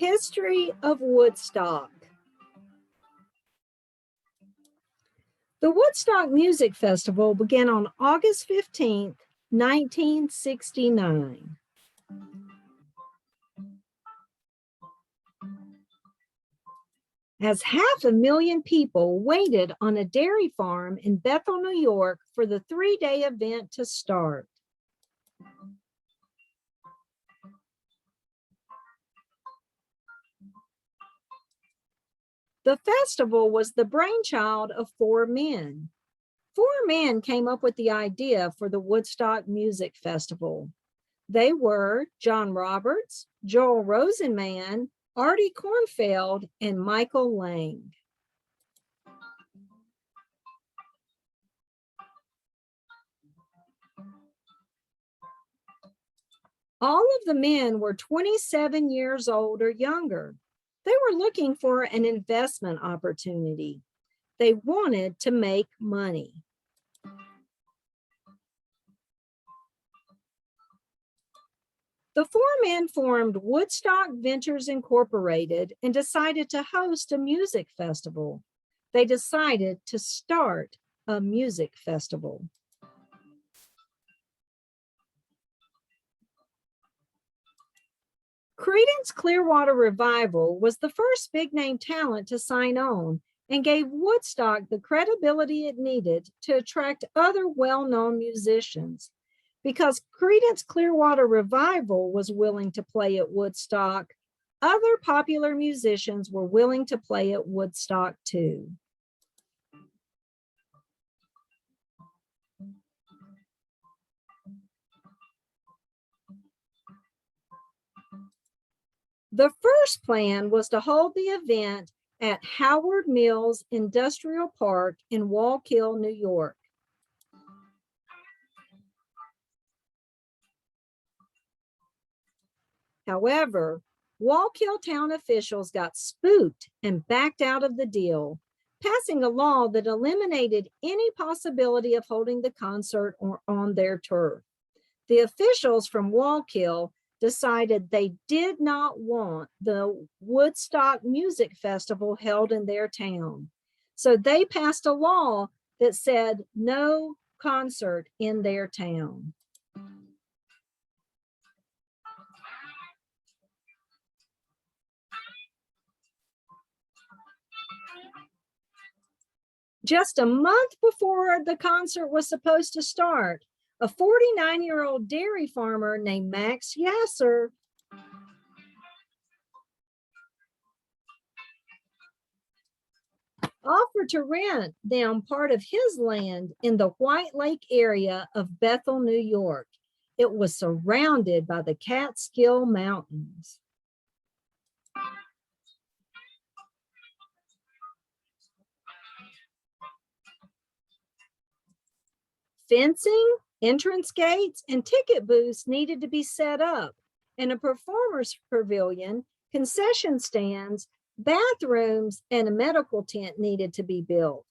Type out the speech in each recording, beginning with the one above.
History of Woodstock. The Woodstock Music Festival began on August 15th, 1969. As 500,000 people waited on a dairy farm in Bethel, New York for the three-day event to start. The festival was the brainchild of four men. Four men came up with the idea for the Woodstock Music Festival. They were John Roberts, Joel Rosenman, Artie Kornfeld, and Michael Lang. All of the men were 27 years old or younger. They were looking for an investment opportunity. They wanted to make money. The four men formed Woodstock Ventures Incorporated and decided to host a music festival. They decided to start a music festival. Creedence Clearwater Revival was the first big-name talent to sign on and gave Woodstock the credibility it needed to attract other well-known musicians. Because Creedence Clearwater Revival was willing to play at Woodstock, other popular musicians were willing to play at Woodstock too. The first plan was to hold the event at Howard Mills Industrial Park in Wallkill, New York. However, Wallkill town officials got spooked and backed out of the deal, passing a law that eliminated any possibility of holding the concert on their turf. The officials from Wallkill decided they did not want the Woodstock Music Festival held in their town. So they passed a law that said no concert in their town. Just a month before the concert was supposed to start, a 49-year-old dairy farmer named Max Yasser offered to rent them part of his land in the White Lake area of Bethel, New York. It was surrounded by the Catskill Mountains. Fencing, entrance gates, and ticket booths needed to be set up, and a performer's pavilion, concession stands, bathrooms, and a medical tent needed to be built.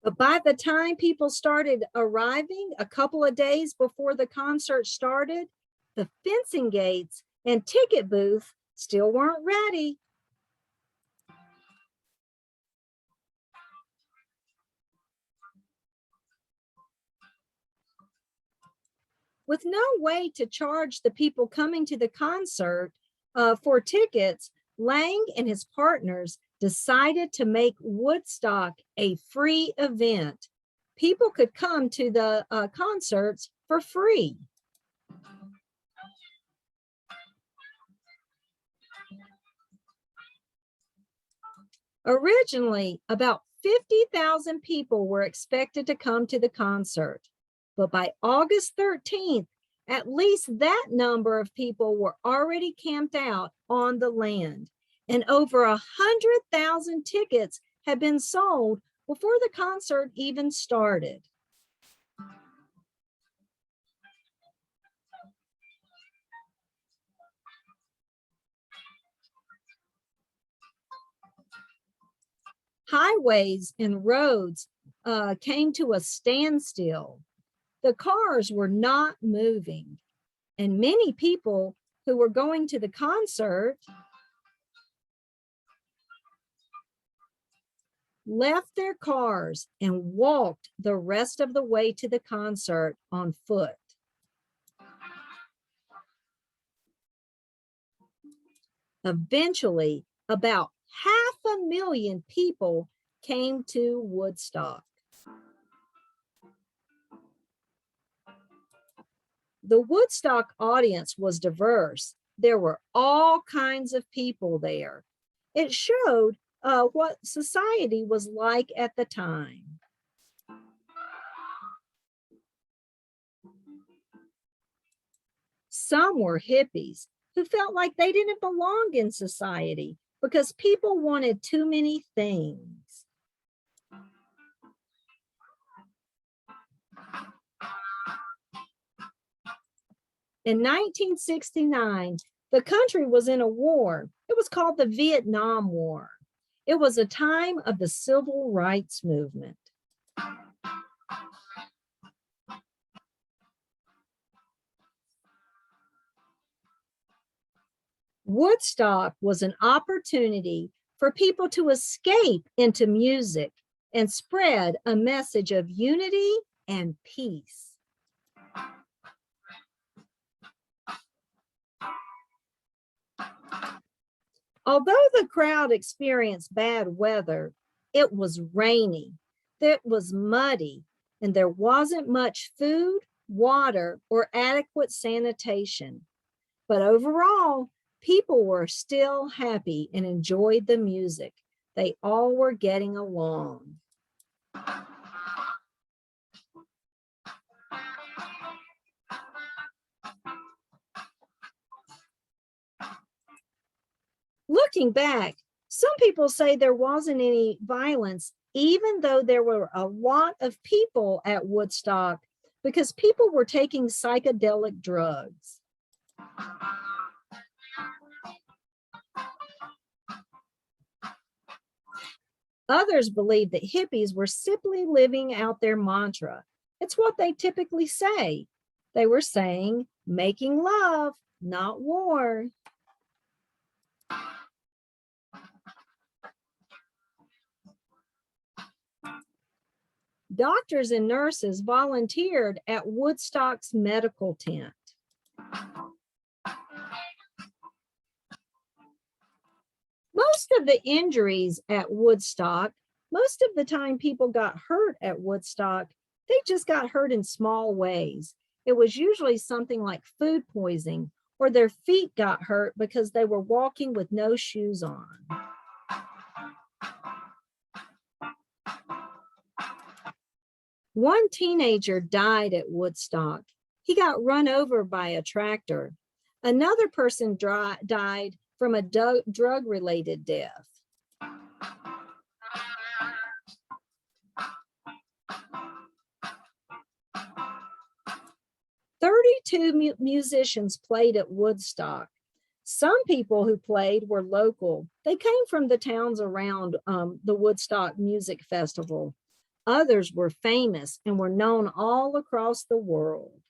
But by the time people started arriving a couple of days before the concert started, the fencing gates and ticket booth still weren't ready. With no way to charge the people coming to the concert for tickets, Lang and his partners decided to make Woodstock a free event. People could come to the concerts for free. Originally, about 50,000 people were expected to come to the concert, but by August 13th, at least that number of people were already camped out on the land, and over 100,000 tickets had been sold before the concert even started. Highways and roads came to a standstill. The cars were not moving, and many people who were going to the concert left their cars and walked the rest of the way to the concert on foot. Eventually, about 500,000 people came to Woodstock. The Woodstock audience was diverse. There were all kinds of people there. It showed what society was like at the time. Some were hippies who felt like they didn't belong in society because people wanted too many things. In 1969, the country was in a war. It was called the Vietnam War. It was a time of the civil rights movement. Woodstock was an opportunity for people to escape into music and spread a message of unity and peace. Although the crowd experienced bad weather, it was rainy, it was muddy, and there wasn't much food, water, or adequate sanitation. But overall, people were still happy and enjoyed the music. They all were getting along. Looking back, some people say there wasn't any violence, even though there were a lot of people at Woodstock because people were taking psychedelic drugs. Others believed that hippies were simply living out their mantra. It's what they typically say. They were saying, making love, not war. Doctors and nurses volunteered at Woodstock's medical tent. Most of the injuries at Woodstock, most of the time people got hurt at Woodstock, they just got hurt in small ways. It was usually something like food poisoning, or their feet got hurt because they were walking with no shoes on. One teenager died at Woodstock. He got run over by a tractor. Another person died from a drug-related death. 32 musicians played at Woodstock. Some people who played were local. They came from the towns around the Woodstock Music Festival. Others were famous and were known all across the world.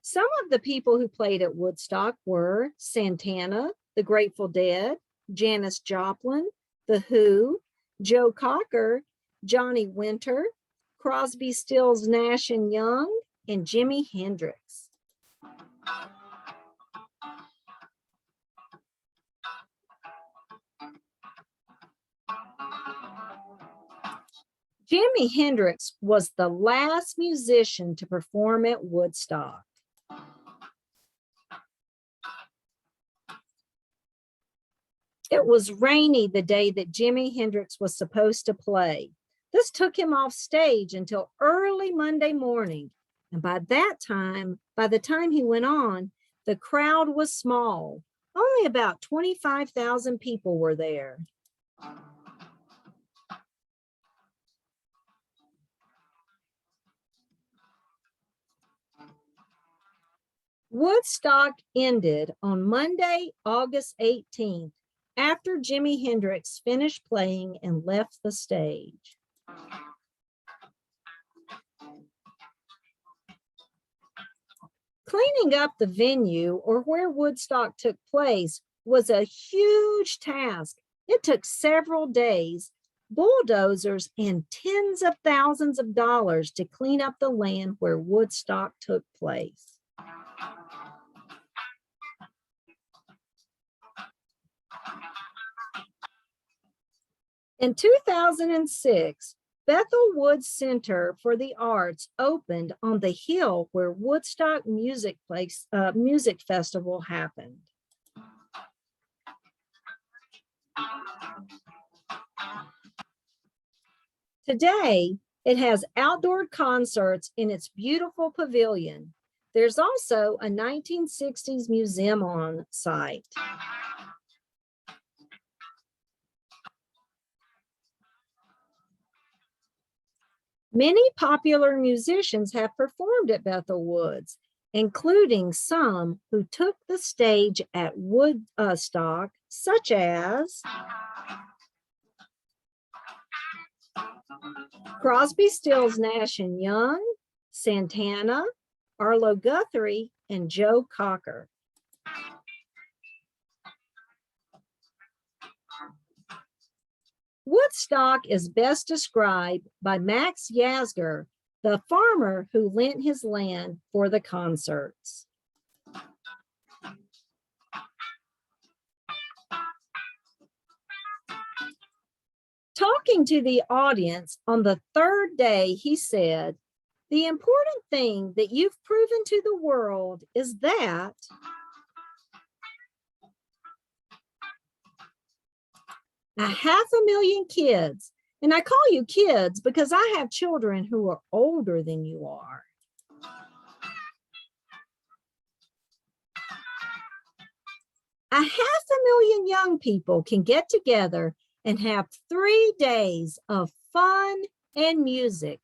Some of the people who played at Woodstock were Santana, the Grateful Dead, Janis Joplin, The Who, Joe Cocker, Johnny Winter, Crosby, Stills, Nash and Young, and Jimi Hendrix. Jimi Hendrix was the last musician to perform at Woodstock. It was rainy the day that Jimi Hendrix was supposed to play. This took him off stage until early Monday morning. And by the time he went on, the crowd was small. Only about 25,000 people were there. Woodstock ended on Monday, August 18th, after Jimi Hendrix finished playing and left the stage. Cleaning up the venue, or where Woodstock took place, was a huge task. It took several days, bulldozers, and tens of thousands of dollars to clean up the land where Woodstock took place. In 2006, Bethel Woods Center for the Arts opened on the hill where Woodstock Music Festival happened. Today, it has outdoor concerts in its beautiful pavilion. There's also a 1960s museum on site. Many popular musicians have performed at Bethel Woods, including some who took the stage at Woodstock, such as Crosby, Stills, Nash & Young, Santana, Arlo Guthrie, and Joe Cocker. Woodstock is best described by Max Yasgur, the farmer who lent his land for the concerts. Talking to the audience on the third day, he said, "The important thing that you've proven to the world is that a 500,000 kids," and I call you kids because I have children who are older than you are, a 500,000 young people can get together and have 3 days of fun and music,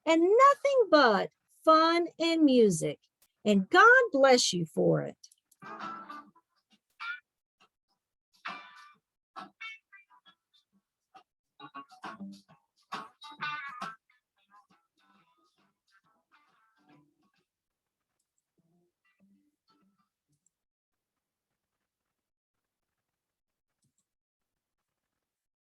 and nothing but fun and music. And God bless you for it.